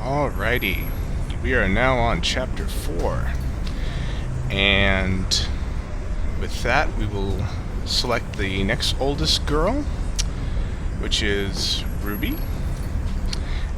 Alrighty, we are now on chapter 4, and with that we will select the next oldest girl, which is Ruby.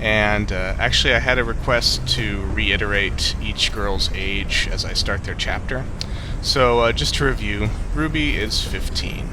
And actually I had a request to reiterate each girl's age as I start their chapter. So just to review, Ruby is 15.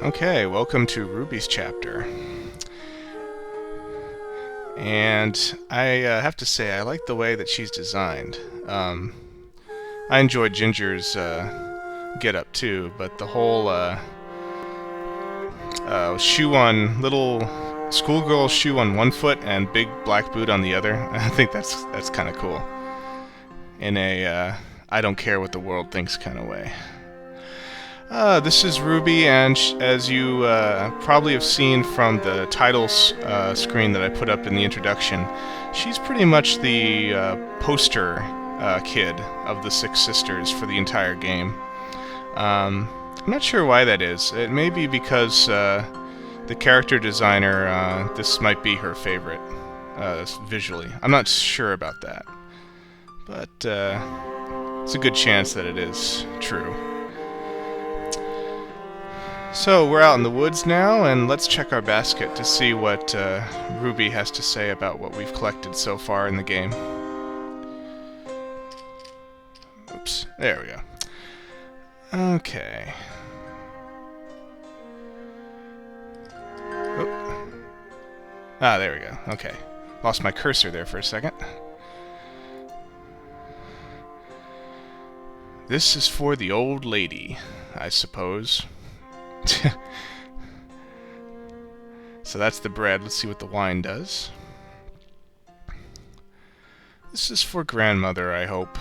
Okay, welcome to Ruby's chapter. And I have to say, I like the way that she's designed. I enjoyed Ginger's get-up too, but the whole shoe on, little schoolgirl shoe on one foot and big black boot on the other, I think that's kind of cool. In a I don't care what the world thinks kind of way. This is Ruby, and as you probably have seen from the title screen that I put up in the introduction, she's pretty much the poster kid of the Six Sisters for the entire game. I'm not sure why that is. It may be because the character designer, this might be her favorite visually. I'm not sure about that, but it's a good chance that it is true. So we're out in the woods now, and let's check our basket to see what Ruby has to say about what we've collected so far in the game. Oops, there we go. Okay. Oh. Ah, there we go. Okay. Lost my cursor there for a second. This is for the old lady, I suppose. So that's the bread. Let's see what the wine does. This is for grandmother, I hope.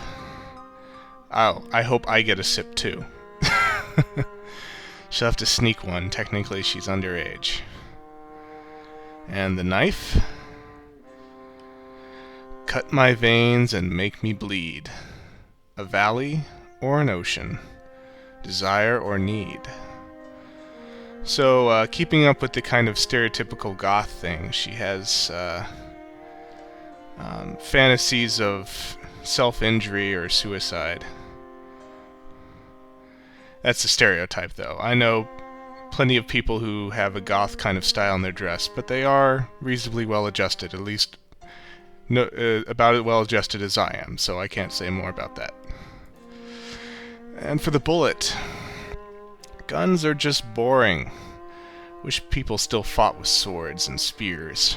Oh, I hope I get a sip too. She'll have to sneak one. Technically, she's underage. And the knife. Cut my veins and make me bleed. A valley or an ocean. Desire or need. So, keeping up with the kind of stereotypical goth thing, she has fantasies of self-injury or suicide. That's a stereotype, though. I know plenty of people who have a goth kind of style in their dress, but they are reasonably well-adjusted, at least about as well-adjusted as I am, so I can't say more about that. And for the bullet... Guns are just boring. Wish people still fought with swords and spears.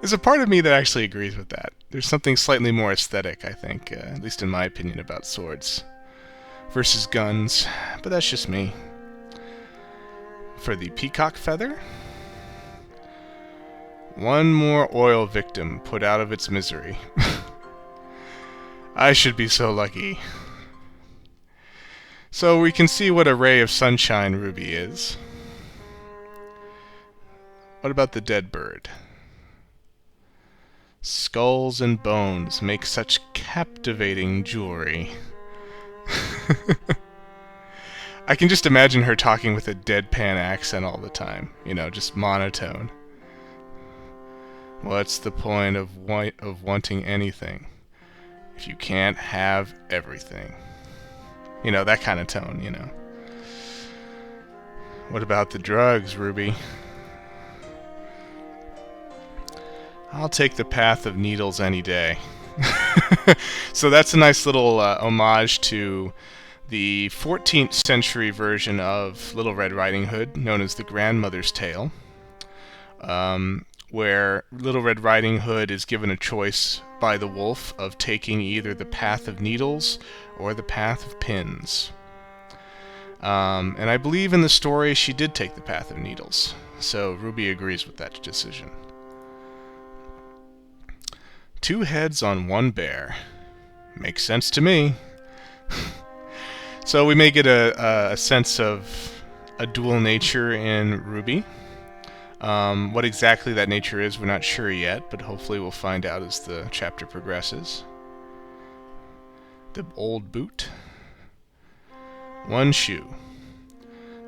There's a part of me that actually agrees with that. There's something slightly more aesthetic, I think, at least in my opinion, about swords versus guns, but that's just me. For the peacock feather, one more oil victim put out of its misery. I should be so lucky. So we can see what a ray of sunshine Ruby is. What about the dead bird? Skulls and bones make such captivating jewelry. I can just imagine her talking with a deadpan accent all the time. You know, just monotone. What's the point of wanting anything if you can't have everything? You know, that kind of tone, you know. What about the drugs, Ruby? I'll take the path of needles any day. So that's a nice little homage to the 14th century version of Little Red Riding Hood, known as the Grandmother's Tale, where Little Red Riding Hood is given a choice by the wolf of taking either the path of needles or the path of pins. And I believe in the story she did take the path of needles, so Ruby agrees with that decision. 2 heads on 1 bear. Makes sense to me. So we may get a sense of a dual nature in Ruby. What exactly that nature is, we're not sure yet, but hopefully we'll find out as the chapter progresses. The old boot. 1 shoe.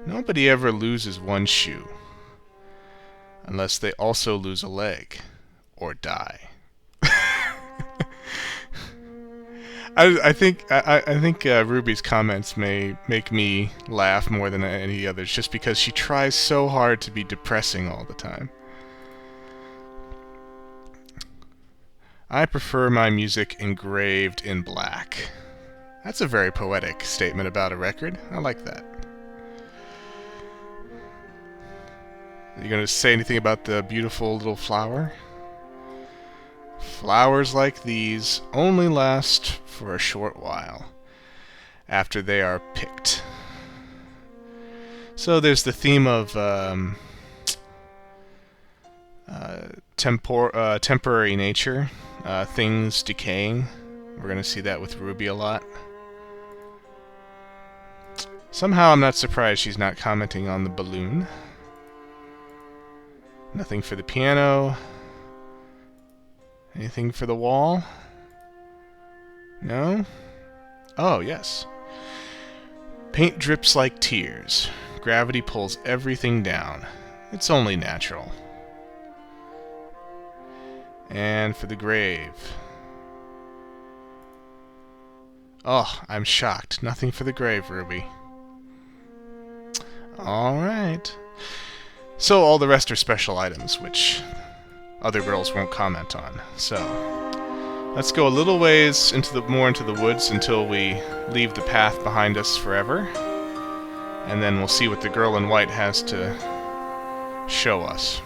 Nobody ever loses 1 shoe. Unless they also lose a leg. Or die. I think Ruby's comments may make me laugh more than any others, just because she tries so hard to be depressing all the time. I prefer my music engraved in black. That's a very poetic statement about a record. I like that. Are you going to say anything about the beautiful little flower? Flowers like these only last for a short while after they are picked. So there's the theme of temporary nature, things decaying. We're going to see that with Ruby a lot. Somehow I'm not surprised she's not commenting on the balloon. Nothing for the piano. Anything for the wall? No? Oh, yes. Paint drips like tears. Gravity pulls everything down. It's only natural. And for the grave. Oh, I'm shocked. Nothing for the grave, Ruby. Alright. So all the rest are special items, which other girls won't comment on. So let's go a little ways more into the woods until we leave the path behind us forever, and then we'll see what the girl in white has to show us.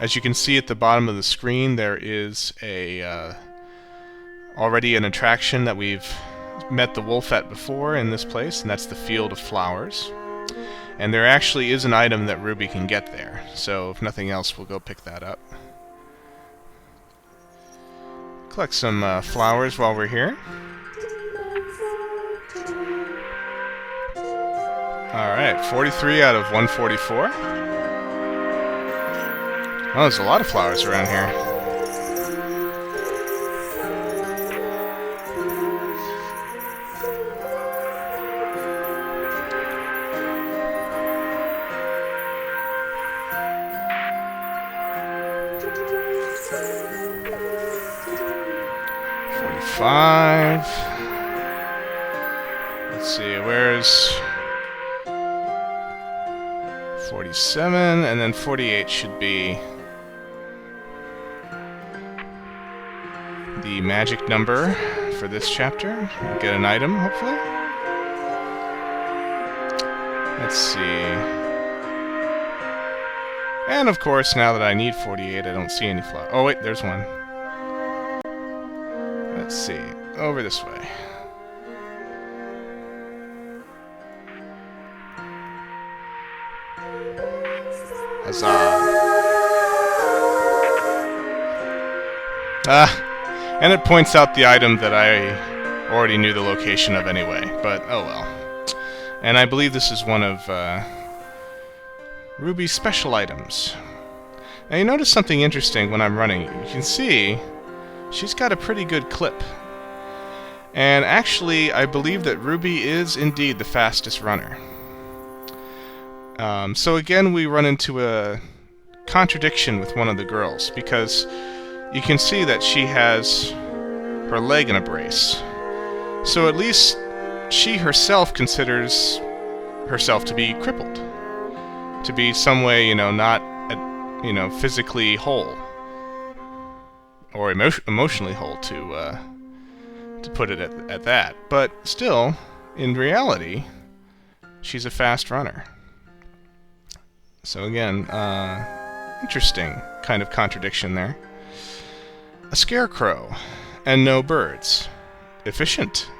As you can see at the bottom of the screen, there is already an attraction that we've met the wolf at before in this place, and that's the Field of Flowers. And there actually is an item that Ruby can get there, so if nothing else, we'll go pick that up. Collect some flowers while we're here. Alright, 43 out of 144. Oh, there's a lot of flowers around here. Let's see, where's 47, and then 48 should be the magic number for this chapter. We'll get an item, hopefully. Let's see. And of course, now that I need 48, I don't see any flowers. Oh wait, there's one. Let's see, over this way. Huzzah! And it points out the item that I already knew the location of anyway, but oh well. And I believe this is one of Ruby's special items. Now you notice something interesting when I'm running. You can see she's got a pretty good clip. And actually, I believe that Ruby is indeed the fastest runner. So again, we run into a contradiction with one of the girls, because you can see that she has her leg in a brace. So at least she herself considers herself to be crippled, to be some way, not, physically whole or emotionally whole, to put it at that. But still, in reality, she's a fast runner. So again, interesting kind of contradiction there. A scarecrow and no birds. Efficient.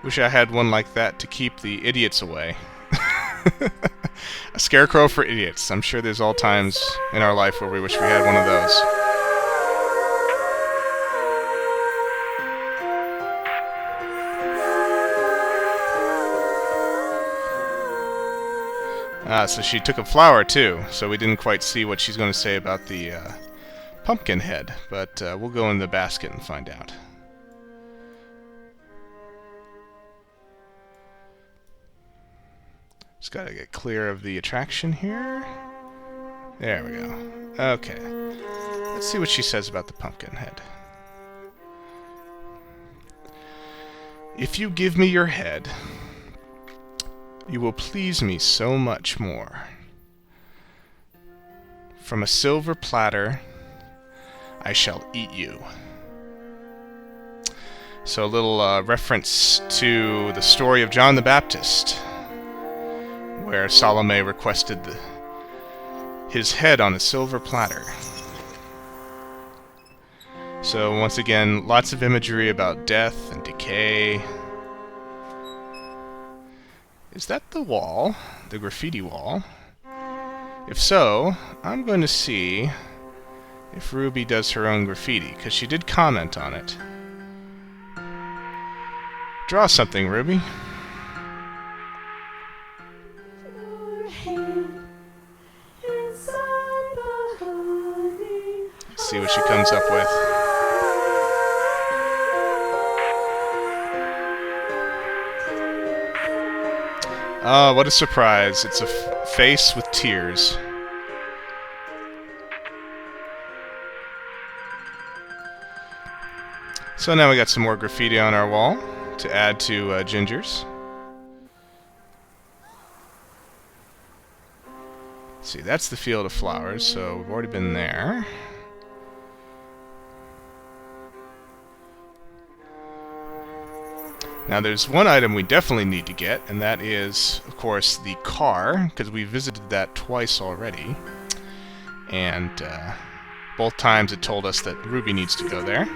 Wish I had one like that to keep the idiots away. A scarecrow for idiots. I'm sure there's all times in our life where we wish we had one of those. So she took a flower too, so we didn't quite see what she's going to say about the pumpkin head, but we'll go in the basket and find out. Just gotta get clear of the attraction here. There we go. Okay. Let's see what she says about the pumpkin head. If you give me your head, you will please me so much more. From a silver platter, I shall eat you. So a little reference to the story of John the Baptist, where Salome requested his head on a silver platter. So once again, lots of imagery about death and decay. Is that the wall? The graffiti wall? If so, I'm going to see if Ruby does her own graffiti, because she did comment on it. Draw something, Ruby. Let's see what she comes up with. Oh, what a surprise. It's a face with tears. So now we got some more graffiti on our wall to add to Ginger's. Let's see, that's the field of flowers, so we've already been there. Now there's one item we definitely need to get, and that is, of course, the car, because we visited that twice already. And both times it told us that Ruby needs to go there.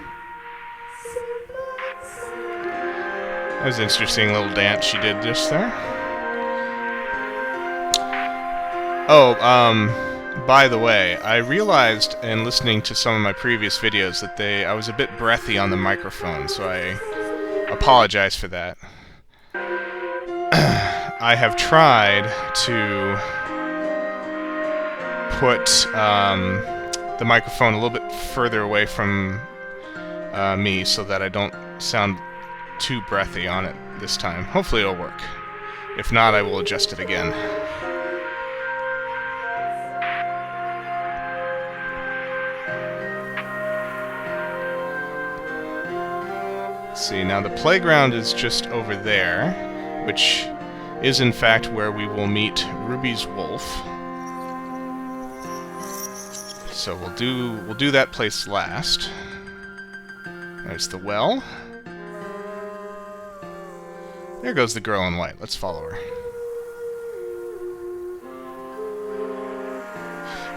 That was an interesting little dance she did just there. Oh, by the way, I realized in listening to some of my previous videos that I was a bit breathy on the microphone, so I apologize for that. I have tried to put the microphone a little bit further away from me so that I don't sound too breathy on it this time. Hopefully it'll work. If not, I will adjust it again. See, now the playground is just over there, which is in fact where we will meet Ruby's wolf. So we'll do that place last. There's the well. There goes the girl in white. Let's follow her.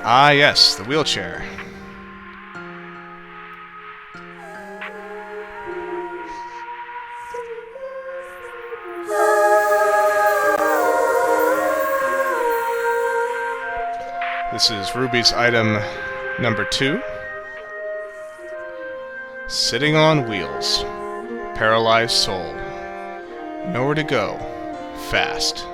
Ah, yes, the wheelchair. This is Ruby's item number 2. Sitting on wheels. Paralyzed soul. Nowhere to go. Fast.